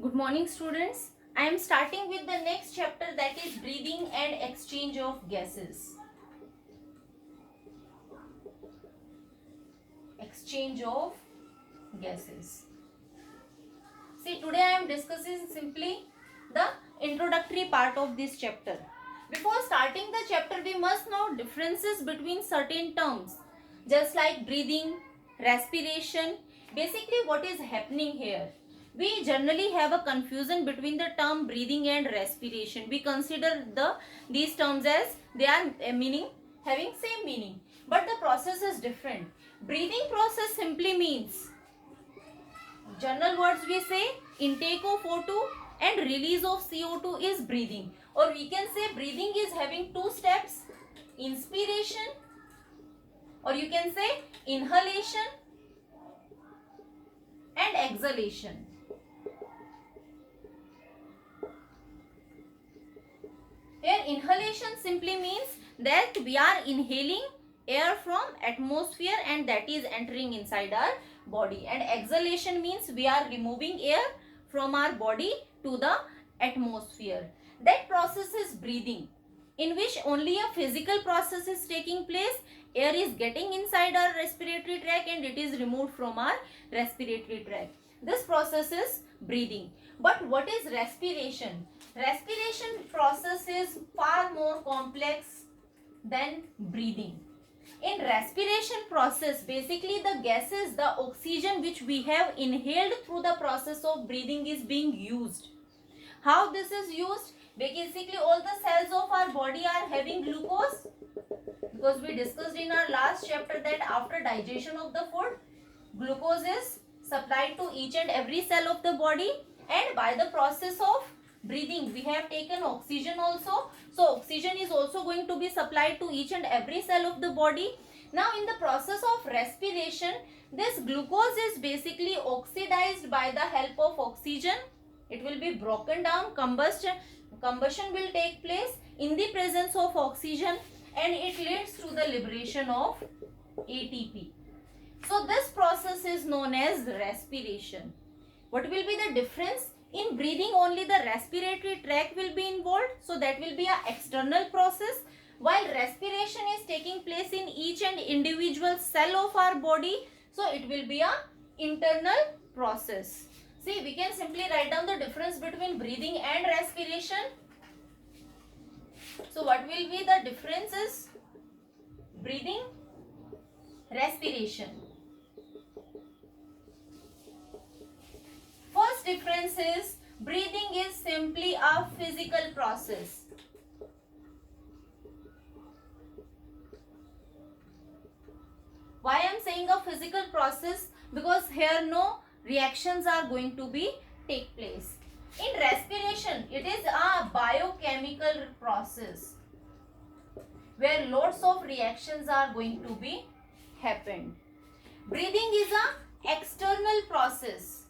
Good morning, students. I am starting with the next chapter, that is breathing and exchange of gases. Exchange of gases. See, today I am discussing simply the introductory part of this chapter. Before starting the chapter, we must know differences between certain terms, just like breathing, respiration. Basically, what is happening here? We generally have a confusion between the term breathing and respiration. We consider these terms as they are having same meaning, but the process is different. Breathing process simply means, general words we say, intake of O2 and release of CO2 is breathing, or we can say breathing is having two steps, inspiration, or you can say inhalation and exhalation. Here inhalation simply means that we are inhaling air from atmosphere and that is entering inside our body, and exhalation means we are removing air from our body to the atmosphere. That process is breathing, in which only a physical process is taking place. Air is getting inside our respiratory tract and it is removed from our respiratory tract. This process is breathing. But what is respiration? Respiration process is far more complex than breathing. In respiration process, basically the gases, the oxygen which we have inhaled through the process of breathing is being used. How this is used? Basically all the cells of our body are having glucose, because we discussed in our last chapter that after digestion of the food, glucose is supplied to each and every cell of the body, and by the process of breathing we have taken oxygen also. So oxygen is also going to be supplied to each and every cell of the body. Now in the process of respiration, this glucose is basically oxidized by the help of oxygen. It will be broken down, combustion will take place in the presence of oxygen, and it leads to the liberation of ATP. So this process is known as respiration. What will be the difference? In breathing only the respiratory tract will be involved, so that will be an external process, while respiration is taking place in each and individual cell of our body, so it will be an internal process. See, we can simply write down the difference between breathing and respiration. So what will be the differences? Breathing, respiration. First difference is breathing is simply a physical process. Why I am saying a physical process? Because here no reactions are going to be take place. In respiration, it is a biochemical process where lots of reactions are going to be happened. Breathing is a external process.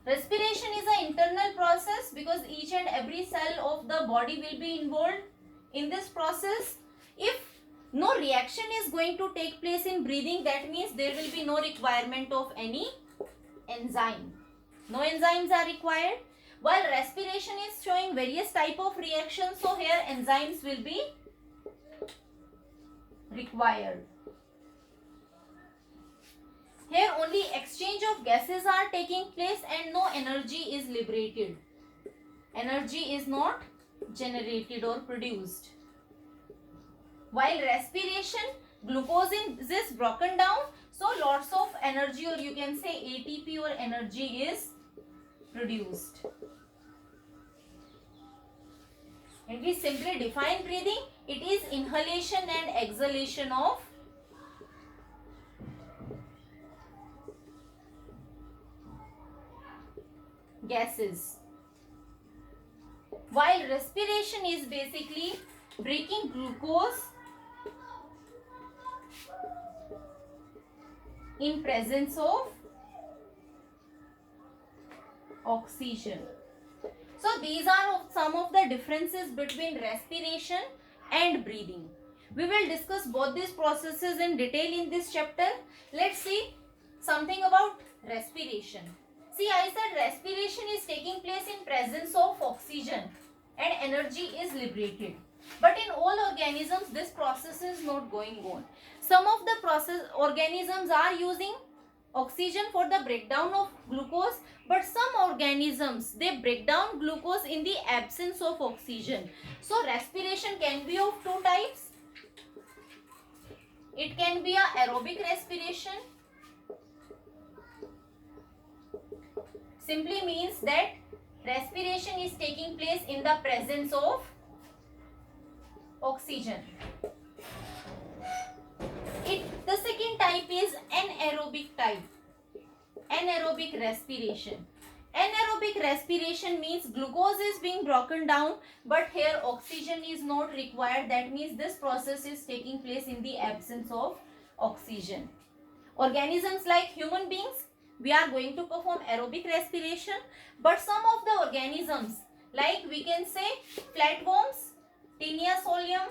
Respiration is an internal process because each and every cell of the body will be involved in this process. If no reaction is going to take place in breathing, that means there will be no requirement of any enzyme. No enzymes are required. While respiration is showing various type of reactions, so here enzymes will be required. Here only exchange of gases are taking place and no energy is liberated. Energy is not generated or produced. While respiration, glucose is broken down, so lots of energy, or you can say ATP or energy, is produced. And we simply define breathing, it is inhalation and exhalation of gases. While respiration is basically breaking glucose in presence of oxygen. So these are some of the differences between respiration and breathing. We will discuss both these processes in detail in this chapter. Let's see something about respiration. See, I said respiration is taking place in presence of oxygen and energy is liberated. But in all organisms, this process is not going on. Some of the organisms are using oxygen for the breakdown of glucose, but some organisms, they break down glucose in the absence of oxygen. So respiration can be of two types. It can be a aerobic respiration. Simply means that respiration is taking place in the presence of oxygen. The second type is anaerobic type. Anaerobic respiration. Anaerobic respiration means glucose is being broken down, but here oxygen is not required. That means this process is taking place in the absence of oxygen. Organisms like human beings, we are going to perform aerobic respiration, but some of the organisms, like we can say flatworms, Taenia solium,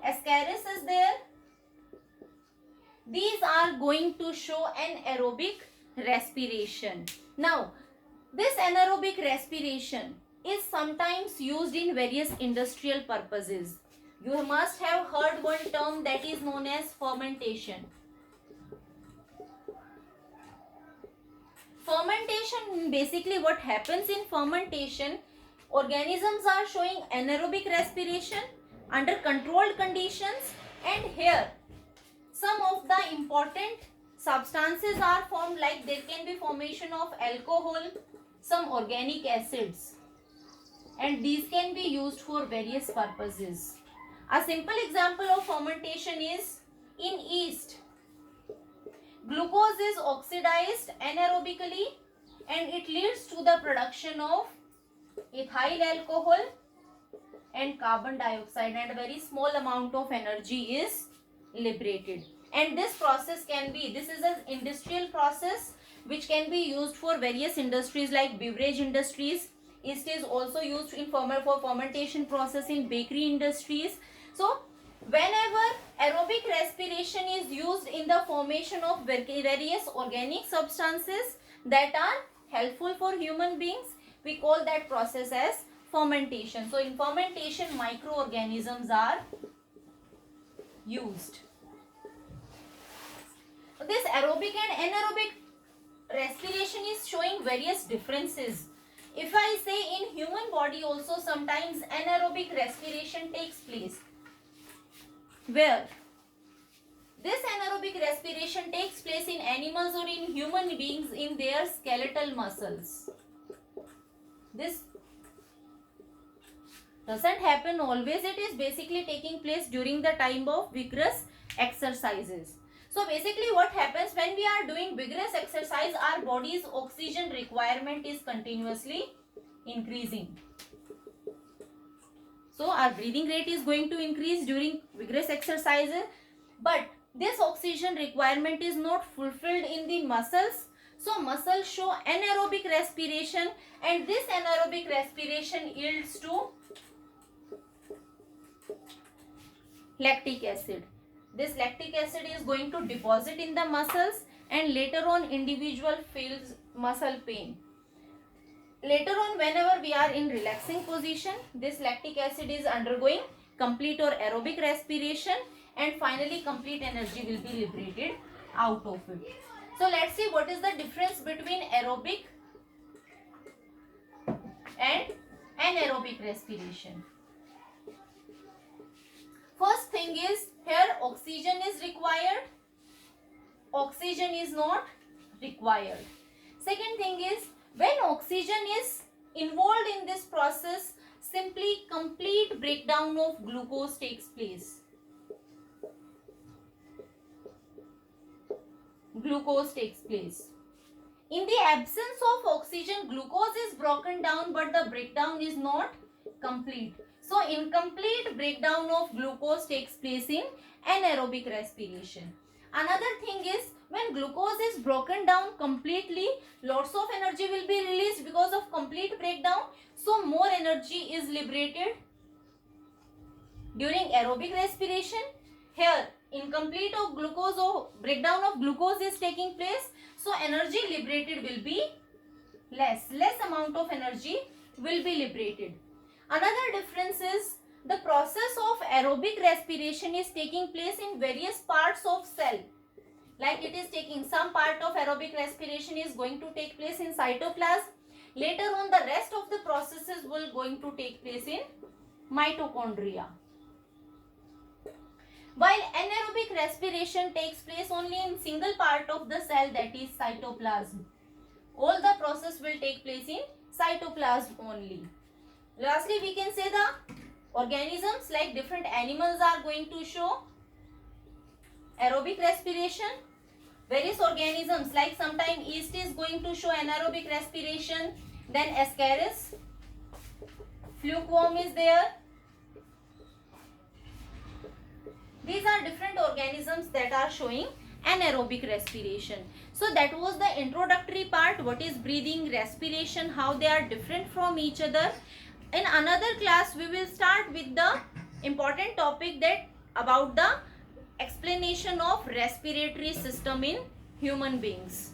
Ascaris is there. These are going to show an aerobic respiration. Now, this anaerobic respiration is sometimes used in various industrial purposes. You must have heard one term that is known as fermentation. Fermentation, basically what happens in fermentation, organisms are showing anaerobic respiration under controlled conditions, and here some of the important substances are formed, like there can be formation of alcohol, some organic acids, and these can be used for various purposes. A simple example of fermentation is in yeast. Glucose is oxidized anaerobically and it leads to the production of ethyl alcohol and carbon dioxide, and a very small amount of energy is liberated. And this process can be, this is an industrial process which can be used for various industries like beverage industries. Yeast is also used in for fermentation process in bakery industries. So whenever aerobic respiration is used in the formation of various organic substances that are helpful for human beings, we call that process as fermentation. So in fermentation, microorganisms are used. This aerobic and anaerobic respiration is showing various differences. If I say in human body also sometimes anaerobic respiration takes place, where this anaerobic respiration takes place in animals or in human beings in their skeletal muscles. This doesn't happen always. It is basically taking place during the time of vigorous exercises. So basically what happens when we are doing vigorous exercise, our body's oxygen requirement is continuously increasing. So our breathing rate is going to increase during vigorous exercises, but this oxygen requirement is not fulfilled in the muscles. So muscles show anaerobic respiration, and this anaerobic respiration yields to lactic acid. This lactic acid is going to deposit in the muscles, and later on individual feels muscle pain. Later on, whenever we are in relaxing position, this lactic acid is undergoing complete or aerobic respiration, and finally complete energy will be liberated out of it. So let's see what is the difference between aerobic and anaerobic respiration. First thing is, here oxygen is required, oxygen is not required. Second thing is, when oxygen is involved in this process, simply complete breakdown of glucose takes place. Glucose takes place. In the absence of oxygen, glucose is broken down, but the breakdown is not complete. So incomplete breakdown of glucose takes place in anaerobic respiration. Another thing is, when glucose is broken down completely, lots of energy will be released because of complete breakdown. So more energy is liberated during aerobic respiration. Here incomplete of glucose or breakdown of glucose is taking place, so energy liberated will be less amount of energy will be liberated. Another difference is the process of aerobic respiration is taking place in various parts of cell. Like it is taking some part of aerobic respiration is going to take place in cytoplasm. Later on, the rest of the processes will going to take place in mitochondria. While anaerobic respiration takes place only in single part of the cell, that is cytoplasm. All the process will take place in cytoplasm only. Lastly, we can say the organisms like different animals are going to show aerobic respiration. Various organisms like sometime yeast is going to show anaerobic respiration. Then Ascaris, flukeworm is there. These are different organisms that are showing anaerobic respiration. So that was the introductory part. What is breathing, respiration, how they are different from each other. In another class, we will start with the important topic that about the explanation of respiratory system in human beings.